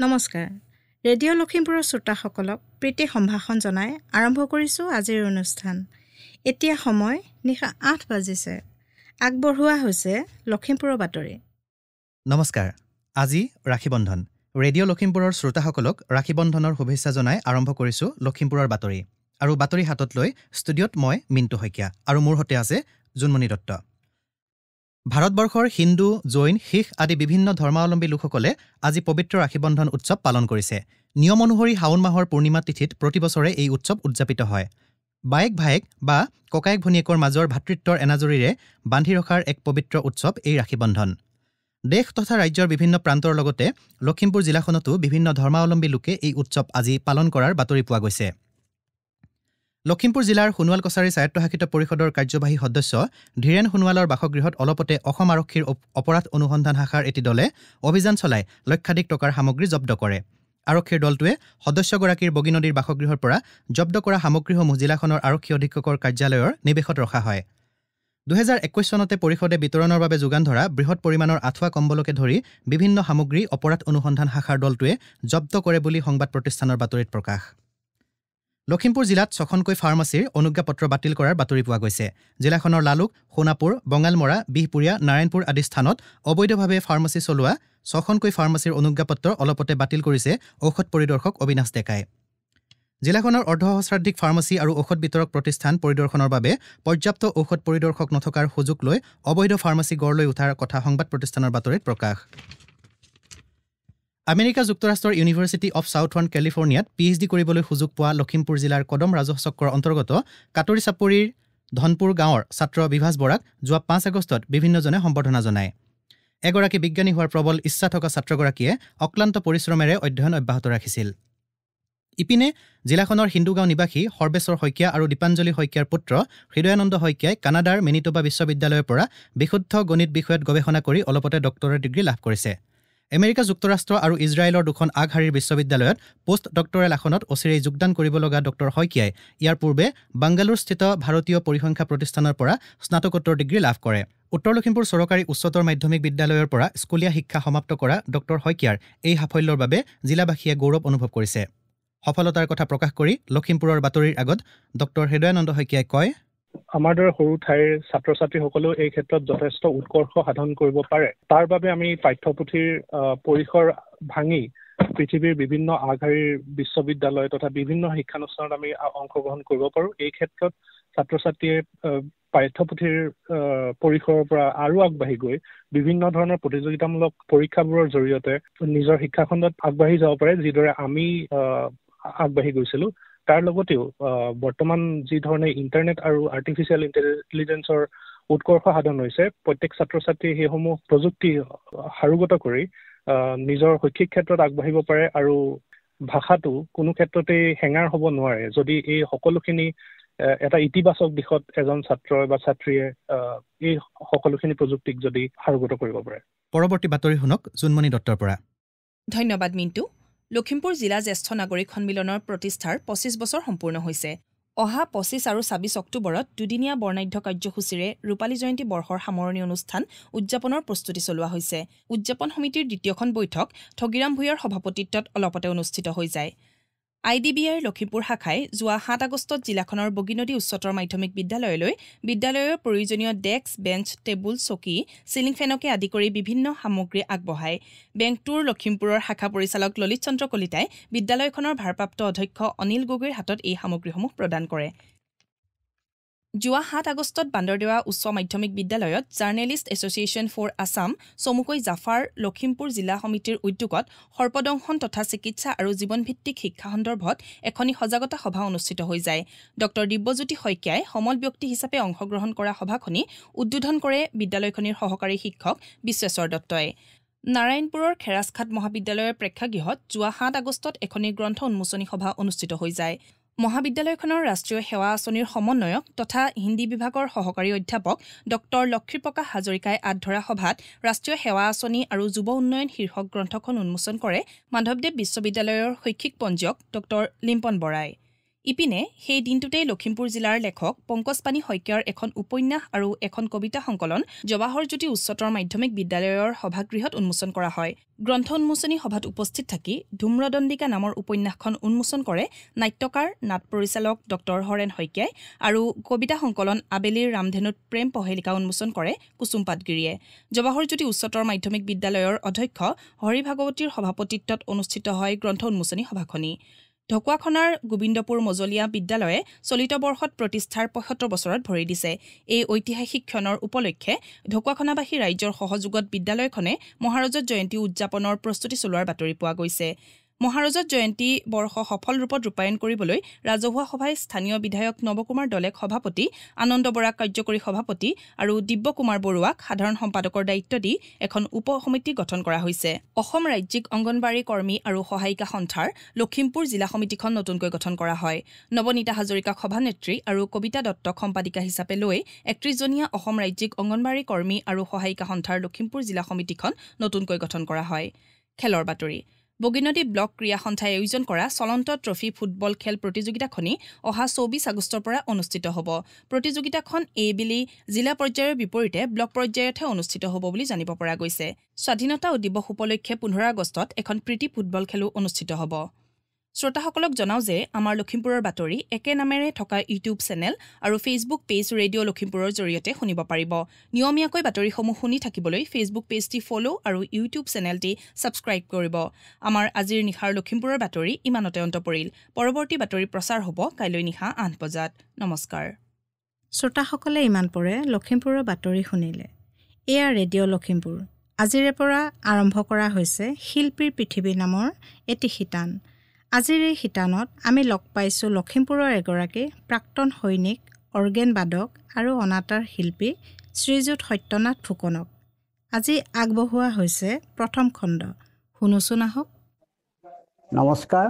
নমস্কাৰ ৰেডিঅ' লখিমপুৰৰ শ্ৰোতাসকলক প্ৰীতি সম্ভাষণ জনাই আৰম্ভ কৰিছোঁ আজিৰ অনুষ্ঠান এতিয়া সময় নিশা ৮ বাজিছে আগবঢ়োৱা হৈছে লখিমপুৰৰ বাতৰি নমস্কাৰ আজি ৰাখী বন্ধন ৰেডিঅ' লখিমপুৰৰ শ্ৰোতাসকলক ৰাখী বন্ধনৰ শুভেচ্ছা জনাই আৰম্ভ কৰিছোঁ লখিমপুৰৰ বাতৰি আৰু বাতৰি হাতত লৈ ষ্টুডিঅ'ত মই মিণ্টু শইকীয়া আৰু মোৰ সৈতে আছে জুনমণি দত্ত ভাৰতবৰ্ষৰ হিন্দু জৈন শিখ আদি বিভিন্ন ধৰ্মাৱলম্বী লোকসকলে আজি পবিত্ৰ ৰাখী বন্ধন উৎসৱ পালন কৰিছে নিয়ম অনুসৰি শাওণ মাহৰ পূৰ্ণিমা তিথিত প্ৰতি বছৰে এই উৎসৱ উদযাপিত হয় বায়েক ভায়েক বা ককায়েক ভনীয়েকৰ মাজৰ ভাতৃত্বৰ এনাজৰীৰে বান্ধি ৰখাৰ এক পবিত্ৰ উৎসৱ এই ৰাখী বন্ধন দেশ তথা ৰাজ্যৰ বিভিন্ন প্ৰান্তৰ লগতে লখিমপুৰ জিলাখনতো বিভিন্ন ধৰ্মাৱলম্বী লোকে এই উৎসৱ আজি পালন কৰাৰ বাতৰি পোৱা গৈছে লখিমপুৰ জিলাৰ সোণোৱাল কছাৰী স্বায়ত্তশাসিত পৰিষদৰ কাৰ্যবাহী সদস্য ধীৰেন সোণোৱালৰ বাসগৃহত অলপতে অসম আৰক্ষীৰ অপৰাধ অনুসন্ধান শাখাৰ এটি দলে অভিযান চলাই লক্ষাধিক টকাৰ সামগ্ৰী জব্দ কৰে আৰক্ষীৰ দলটোৱে সদস্যগৰাকীৰ বগীনদীৰ বাসগৃহৰ পৰা জব্দ কৰা সামগ্ৰীসমূহ জিলাখনৰ আৰক্ষী অধীক্ষকৰ কাৰ্যালয়ৰ নিৱেশত ৰখা হয় 2021 চনতে পৰিষদে বিতৰণৰ বাবে যোগান ধৰা বৃহৎ পৰিমাণৰ আঁঠুৱা কম্বলকে ধৰি বিভিন্ন সামগ্ৰী অপৰাধ অনুসন্ধান শাখাৰ দলটোৱে জব্দ কৰে বুলি সংবাদ প্ৰতিষ্ঠানৰ বাতৰিত প্ৰকাশ লখিমপুৰ জিলাত 6খনকৈ ফাৰ্মাচীৰ অনুজ্ঞাপত্ৰ বাতিল কৰাৰ বাতৰি পোৱা গৈছে জিলাখনৰ লালুক সোণাপুৰ বঙালমৰা বিহপুৰীয়া নাৰায়ণপুৰ আদি স্থানত অবৈধভাৱে ফাৰ্মাচী চলোৱা 6খনকৈ ফাৰ্মাচীৰ অনুজ্ঞাপত্ৰ অলপতে বাতিল কৰিছে ঔষধ পৰিদৰ্শক অবিনাশ ডেকাই জিলাখনৰ অৰ্ধসহস্ৰাধিক ফাৰ্মাচী আৰু ঔষধ বিতৰক প্ৰতিষ্ঠান পৰিদৰ্শনৰ বাবে পৰ্যাপ্ত ঔষধ পৰিদৰ্শক নথকাৰ সুযোগ লৈ অবৈধ ফাৰ্মাচী গঢ় লৈ উঠাৰ কথা সংবাদ প্ৰতিষ্ঠানৰ বাতৰিত প্ৰকাশ আমেৰিকা যুক্তৰাষ্ট্ৰৰ ইউনিভাৰ্চিটি অৱ ছাউথাৰ্ণ কেলিফৰ্ণিয়াত PhD কৰিবলৈ সুযোগ পোৱা লখিমপুৰ জিলাৰ কদম ৰাজহ চক্ৰৰ অন্তৰ্গত কাটৰি চাপৰিৰ ধনপুৰ গাঁৱৰ ছাত্ৰ বিভাস বৰাক যোৱা 5 আগষ্টত বিভিন্নজনে সম্বৰ্ধনা জনায় এগৰাকী বিজ্ঞানী হোৱাৰ প্ৰবল ইচ্ছা থকা ছাত্ৰগৰাকীয়ে অক্লান্ত পৰিশ্ৰমেৰে অধ্যয়ন অব্যাহত ৰাখিছিল ইপিনে জিলাখনৰ হিন্দুগাঁও নিবাসী সৰ্বেশ্বৰ শইকীয়া আৰু দীপাঞ্জলি শইকীয়াৰ পুত্ৰ হৃদয়ানন্দ শইকীয়াই কানাডাৰ মেনিটোবা বিশ্ববিদ্যালয়ৰ পৰা বিশুদ্ধ গণিত বিষয়ত গৱেষণা কৰি অলপতে ডক্টৰেট ডিগ্ৰী লাভ কৰিছে আমেৰিকা যুক্তৰাষ্ট্ৰ আৰু ইজৰাইলৰ দুখন আগশাৰীৰ বিশ্ববিদ্যালয়ত পোষ্ট ডক্টৰেল আসনত অচিৰেই যোগদান কৰিব লগা ডক্টৰ শইকীয়াই ইয়াৰ পূৰ্বে বাংগালুৰুস্থিত ভাৰতীয় পৰিসংখ্যা প্ৰতিষ্ঠানৰ পৰা স্নাতকোত্তৰ ডিগ্ৰী লাভ কৰে উত্তৰ লখিমপুৰ চৰকাৰী উচ্চতৰ মাধ্যমিক বিদ্যালয়ৰ পৰা স্কুলীয়া শিক্ষা সমাপ্ত কৰা ডক্টৰ শইকীয়াৰ এই সাফল্যৰ বাবে জিলাবাসীয়ে গৌৰৱ অনুভৱ কৰিছে সফলতাৰ কথা প্ৰকাশ কৰি লখিমপুৰৰ বাতৰিৰ আগত ডক্টৰ হৃদয়ানন্দ শইকীয়াই কয় আমাৰ দৰে সৰু ঠাইৰ ছাত্ৰ ছাত্ৰীসকলেও এই ক্ষেত্ৰত যথেষ্ট উৎকৰ্ষ সাধন কৰিব পাৰে তাৰ বাবে আমি পাঠ্যপুথিৰ পৰিসৰ ভাঙি পৃথিৱীৰ বিভিন্ন আগশাৰীৰ বিশ্ববিদ্যালয় তথা বিভিন্ন শিক্ষানুষ্ঠানত আমি অংশগ্ৰহণ কৰিব পাৰোঁ এই ক্ষেত্ৰত ছাত্ৰ ছাত্ৰীয়ে পাঠ্যপুথিৰ পৰিসৰৰ পৰা আৰু আগবাঢ়ি গৈ বিভিন্ন ধৰণৰ প্ৰতিযোগিতামূলক পৰীক্ষাবোৰৰ জৰিয়তে নিজৰ শিক্ষাখণ্ডত আগবাঢ়ি যাব পাৰে যিদৰে আমি আগবাঢ়ি গৈছিলোঁ তাৰ লগতেও বৰ্তমান যি ধৰণে ইণ্টাৰনেট আৰু আৰ্টিফিচিয়েল ইণ্টেলিজেন্সৰ উৎকৰ্ষ সাধন হৈছে প্ৰত্যেক ছাত্ৰ ছাত্ৰীয়ে সেইসমূহ প্ৰযুক্তি হাৰুগত কৰি নিজৰ শৈক্ষিক ক্ষেত্ৰত আগবাঢ়িব পাৰে আৰু ভাষাটো কোনো ক্ষেত্ৰতে হেঙাৰ হ'ব নোৱাৰে যদি এই সকলোখিনি এটা ইতিবাচক দিশত এজন ছাত্ৰ বা ছাত্ৰীয়ে এই সকলোখিনি প্ৰযুক্তিক যদি হাৰুগত কৰিব পাৰে পৰৱৰ্তী বাতৰি শুনক জুনমণি দত্তৰ পৰা ধন্যবাদ মিণ্টু লখিমপুৰ জিলা জ্যেষ্ঠ নাগৰিক সন্মিলনৰ প্ৰতিষ্ঠাৰ 25 বছৰ সম্পূৰ্ণ হৈছে অহা 25 আৰু 26 অক্টোবৰত দুদিনীয়া বৰ্ণাঢ্য কাৰ্যসূচীৰে ৰূপালী জয়ন্তী বৰ্ষৰ সামৰণি অনুষ্ঠান উদযাপনৰ প্ৰস্তুতি চলোৱা হৈছে উদযাপন সমিতিৰ দ্বিতীয়খন বৈঠক ঠগিৰাম ভূঞাৰ সভাপতিত্বত অলপতে অনুষ্ঠিত হৈ যায় IDBIৰ লখিমপুৰ শাখাই যোৱা 7 আগষ্টত জিলাখনৰ বগীনদী উচ্চতৰ মাধ্যমিক বিদ্যালয়লৈ বিদ্যালয়ৰ প্ৰয়োজনীয় ডেস্ক বেঞ্চ টেবুল চকী চিলিং ফেনকে আদি কৰি বিভিন্ন সামগ্ৰী আগবঢ়ায় বেংকটোৰ লখিমপুৰৰ শাখা পৰিচালক ললিত চন্দ্ৰ কলিতাই বিদ্যালয়খনৰ ভাৰপ্ৰাপ্ত অধ্যক্ষ অনিল গগৈৰ হাতত এই সামগ্ৰীসমূহ প্ৰদান কৰে যোৱা 7 আগষ্টত বান্দৰদেৱা উচ্চ মাধ্যমিক বিদ্যালয়ত জাৰ্নেলিষ্ট এছ'চিয়েশ্যন ফৰ আছাম চমুকৈ জাফাৰ লখিমপুৰ জিলা সমিতিৰ উদ্যোগত সৰ্পদংশন তথা চিকিৎসা আৰু জীৱনভিত্তিক শিক্ষা সন্দৰ্ভত এখনি সজাগতা সভা অনুষ্ঠিত হৈ যায় ডক্টৰ দিব্যজ্যোতি শইকীয়াই সমল ব্যক্তি হিচাপে অংশগ্ৰহণ কৰা সভাখনি উদ্বোধন কৰে বিদ্যালয়খনিৰ সহকাৰী শিক্ষক বিশ্বেশ্বৰ দত্তই নাৰায়ণপুৰৰ খেৰাজখাট মহাবিদ্যালয়ৰ প্ৰেক্ষাগৃহত যোৱা 7 আগষ্টত এখনি গ্ৰন্থ উন্মোচনী সভা অনুষ্ঠিত হৈ যায় মহাবিদ্যালয়খনৰ ৰাষ্ট্ৰীয় সেৱা আঁচনিৰ সমন্বয়ক তথা হিন্দী বিভাগৰ সহকাৰী অধ্যাপক ডক্টৰ লক্ষীপ্ৰকাশ হাজৰিকাই আধৰা সভাত ৰাষ্ট্ৰীয় সেৱা আঁচনি আৰু যুৱ উন্নয়ন শীৰ্ষক গ্ৰন্থখন উন্মোচন কৰে মাধৱদেৱ বিশ্ববিদ্যালয়ৰ শৈক্ষিক পঞ্জীয়ক ডক্টৰ লিম্পন বৰাই ইপিনে সেই দিনটোতেই লখিমপুৰ জিলাৰ লেখক পংকজপাণি শইকীয়াৰ এখন উপন্যাস আৰু এখন কবিতা সংকলন জৱাহৰ জ্যোতি উচ্চতৰ মাধ্যমিক বিদ্যালয়ৰ সভাগৃহত উন্মোচন কৰা হয়। গ্ৰন্থ উন্মোচনী সভাত উপস্থিত থাকি ধূম্ৰদণ্ডিকা নামৰ উপন্যাসখন উন্মোচন কৰে নাট্যকাৰ নাট পৰিচালক ডক্টৰ হৰেণ শইকীয়াই আৰু কবিতা সংকলন আবেলিৰ ৰামধেনুত প্ৰেম পহেলিকা উন্মোচন কৰে কুসুম পাটগিৰিয়ে। জৱাহৰ জ্যোতি উচ্চতৰ মাধ্যমিক বিদ্যালয়ৰ অধ্যক্ষ হৰি ভাগৱতীৰ সভাপতিত্বত অনুষ্ঠিত হয় গ্ৰন্থ উন্মোচনী সভাখনি। ঢকুৱাখনাৰ গোবিন্দপুৰ মজলীয়া বিদ্যালয়ে চলিত বৰ্ষত প্ৰতিষ্ঠাৰ ৭৫ বছৰত ভৰি দিছে। এই ঐতিহাসিক ক্ষণৰ উপলক্ষে ঢকুৱাখনাবাসী ৰাইজৰ সহযোগত বিদ্যালয়খনে মহাৰজত জয়ন্তী উদযাপনৰ প্ৰস্তুতি চলোৱাৰ বাতৰি পোৱা গৈছে। মহাৰজত জয়ন্তী বৰ্ষ সফল ৰূপত ৰূপায়ণ কৰিবলৈ ৰাজহুৱা সভাই স্থানীয় বিধায়ক নৱকুমাৰ দলেক সভাপতি, আনন্দ বৰাক কাৰ্যকৰী সভাপতি আৰু দিব্য কুমাৰ বৰুৱাক সাধাৰণ সম্পাদকৰ দায়িত্ব দি এখন উপ সমিতি গঠন কৰা হৈছে। অসম ৰাজ্যিক অংগনবাড়ী কৰ্মী আৰু সহায়িকা সন্থাৰ লখিমপুৰ জিলা সমিতিখন নতুনকৈ গঠন কৰা হয়। নৱনীতা হাজৰিকাক সভানেত্ৰী আৰু কবিতা দত্তক সম্পাদিকা হিচাপে লৈ ৩১জনীয়া অসম ৰাজ্যিক অংগনবাড়ী কৰ্মী আৰু সহায়িকা সন্থাৰ লখিমপুৰ জিলা সমিতিখন নতুনকৈ গঠন কৰা হয়। খেলৰ বাতৰি। বগীনদী ব্লক ক্ৰীড়া সন্থাই আয়োজন কৰা চলন্ত ট্ৰফী ফুটবল খেল প্ৰতিযোগিতাখনি অহা ২৪ আগষ্টৰ পৰা অনুষ্ঠিত হ'ব। প্ৰতিযোগিতাখন এইবেলি জিলা পৰ্যায়ৰ বিপৰীতে ব্লক পৰ্যায়তহে অনুষ্ঠিত হ'ব বুলি জানিব পৰা গৈছে। স্বাধীনতা দিৱস উপলক্ষে ১৫ আগষ্টত এখন প্ৰীতি ফুটবল খেলো অনুষ্ঠিত হ'ব। শ্ৰোতাসকলক জনাওঁ যে আমাৰ লখিমপুৰৰ বাতৰি একে নামেৰে থকা ইউটিউব চেনেল আৰু ফেচবুক পেজ ৰেডিঅ' লখিমপুৰৰ জৰিয়তে শুনিব পাৰিব। নিয়মীয়াকৈ বাতৰিসমূহ শুনি থাকিবলৈ ফেচবুক পেজটি ফ'ল' আৰু ইউটিউব চেনেলটি ছাবস্ক্ৰাইব কৰিব। আমাৰ আজিৰ নিশাৰ লখিমপুৰৰ বাতৰি ইমানতে অন্ত পৰিল। পৰৱৰ্তী বাতৰি প্ৰচাৰ হ'ব কাইলৈ নিশা ৮ বজাত। নমস্কাৰ। শ্ৰোতাসকলে ইমান পৰে লখিমপুৰৰ বাতৰি শুনিলে। এয়া ৰেডিঅ' লখিমপুৰ। আজিৰে পৰা আৰম্ভ কৰা হৈছে শিল্পীৰ পৃথিৱী নামৰ এটি শিতান। আজিৰ এই শিতানত আমি লগ পাইছোঁ লখিমপুৰৰ এগৰাকী প্ৰাক্তন সৈনিক, অৰ্গেন বাদক আৰু অনাতাঁৰ শিল্পী শ্ৰীযুত সত্যনাথ ফুকনক। আজি আগবঢ়োৱা হৈছে প্ৰথম খণ্ড। শুনোচোন আহক। নমস্কাৰ,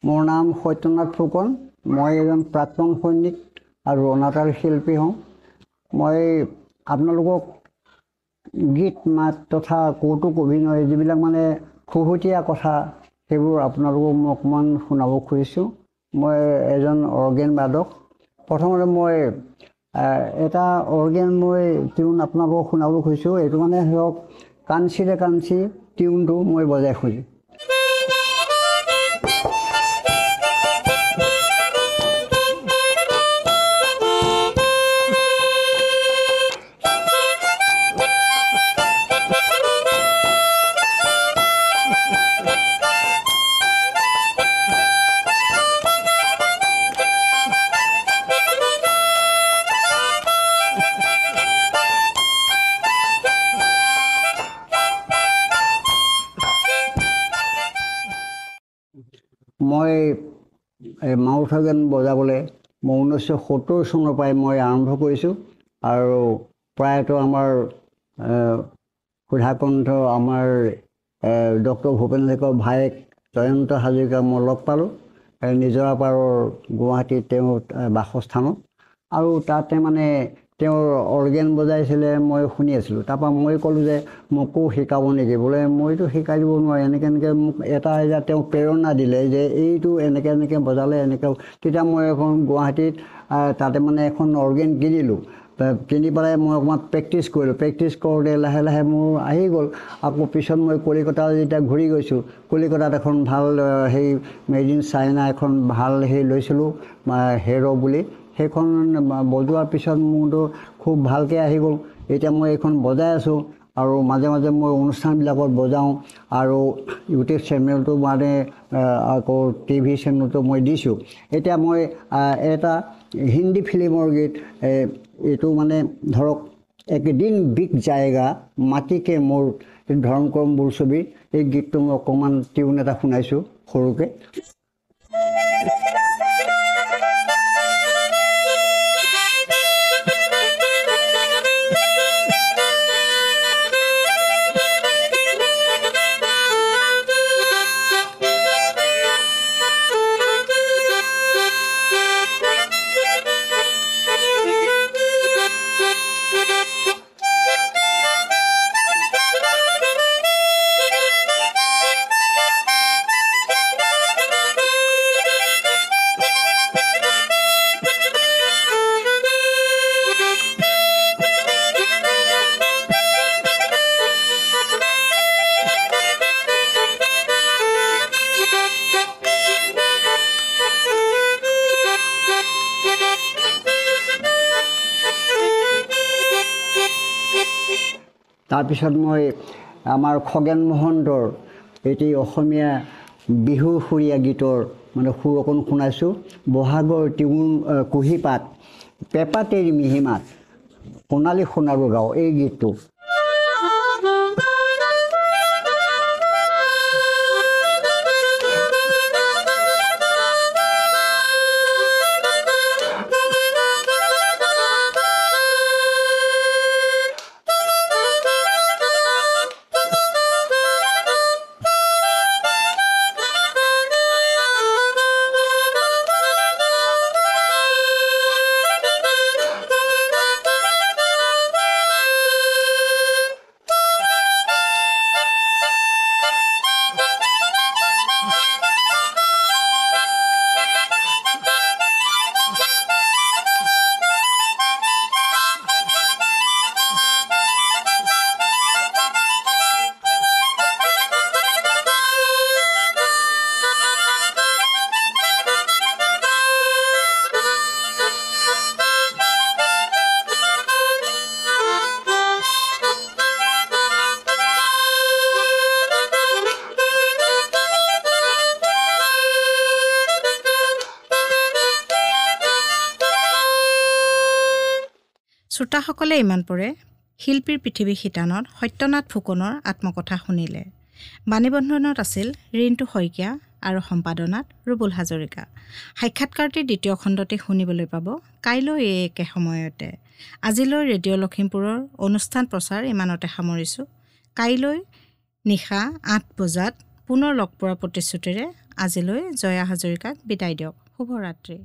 মোৰ নাম সত্যনাথ ফুকন। মই এজন প্ৰাক্তন সৈনিক আৰু অনাতাঁৰ শিল্পী হওঁ। মই আপোনালোকক গীত, মাত তথা কৌতুক অভিনয় যিবিলাক মানে খুহুতীয়া কথা সেইবোৰ আপোনালোকক মই অকণমান শুনাব খুজিছোঁ। মই এজন অৰ্গেন বাদক। প্ৰথমতে মই এটা অৰ্গেন টিউন আপোনালোকক শুনাব খুজিছোঁ। এইটো মানে ধৰক কাঞ্চিৰে কাঞ্চি টিউনটো মই বজাই খুজিছোঁ। মই মাউথ অৰ্গেন বজাবলৈ মই 1970 চনৰ পৰাই মই আৰম্ভ কৰিছোঁ আৰু প্ৰায়তো আমাৰ সুধাকণ্ঠ আমাৰ ডক্টৰ ভূপেন হাজৰিকাৰ ভায়েক জয়ন্ত হাজৰিকা মই লগ পালোঁ নিজৰা পাৰৰ গুৱাহাটীত তেওঁৰ বাসস্থানত। আৰু তাতে মানে তেওঁৰ অৰ্গেন বজাইছিলে, মই শুনি আছিলোঁ। তাৰপৰা মই ক'লোঁ যে মোকো শিকাব নেকি? বোলে মইতো শিকাই দিব নোৱাৰোঁ। এনেকৈ মোক এটা তেওঁ প্ৰেৰণা দিলে যে এইটো এনেকৈ বজালে এনেকৈ। তেতিয়া মই এখন গুৱাহাটীত তাতে মানে এখন অৰ্গেন কিনিলোঁ। কিনি পেলাই মই অকণমান প্ৰেক্টিছ কৰিলোঁ। প্ৰেক্টিছ কৰোঁতে লাহে লাহে মোৰ আহি গ'ল। আকৌ পিছত মই কলিকতা যেতিয়া ঘূৰি গৈছোঁ, কলিকতাত এখন ভাল সেই মেড ইন চাইনা এখন ভাল লৈছিলোঁ হেৰ' বুলি। সেইখন বজোৱাৰ পিছত মোৰতো খুব ভালকৈ আহি গ'ল। এতিয়া মই এইখন বজাই আছোঁ আৰু মাজে মাজে মই অনুষ্ঠানবিলাকত বজাওঁ আৰু ইউটিউব চেনেলটো মানে আকৌ টিভি চেনেলটো মই দিছোঁ। এতিয়া মই এটা হিন্দী ফিল্মৰ গীত, এইটো মানে ধৰক একদিন বিক জায়েগা মাটিকে মোৰ ধৰম কৰম বোলছবি, এই গীতটো মই অকণমান টিউন এটা শুনাইছোঁ সৰুকৈ। তাৰপিছত মই আমাৰ খগেন মহন্তৰ এটি অসমীয়া বিহু সুৰীয়া গীতৰ মানে সুৰ অকণ শুনাইছোঁ। বহাগৰ টিউন কুঁহিপাত পেপাতেৰি মিহিমাত সোণালী সোণাৰু গাঁও এই গীতটো। শ্ৰোতাসকলে ইমান পৰে শিল্পীৰ পৃথিৱী শিতানত সত্যনাথ ফুকনৰ আত্মকথা শুনিলে। বাণীবন্ধনত আছিল ৰিণ্টু শইকীয়া আৰু সম্পাদনাত ৰুবুল হাজৰিকা। সাক্ষাৎকাৰটি দ্বিতীয় খণ্ডতে শুনিবলৈ পাব কাইলৈ এই একে সময়তে। আজিলৈ ৰেডিঅ' লখিমপুৰৰ অনুষ্ঠান প্ৰচাৰ ইমানতে সামৰিছোঁ। কাইলৈ নিশা 8 বজাত পুনৰ লগ পোৱাৰ প্ৰতিশ্ৰুতিৰে আজিলৈ জয়া হাজৰিকাক বিদায় দিয়ক। শুভৰাত্ৰি।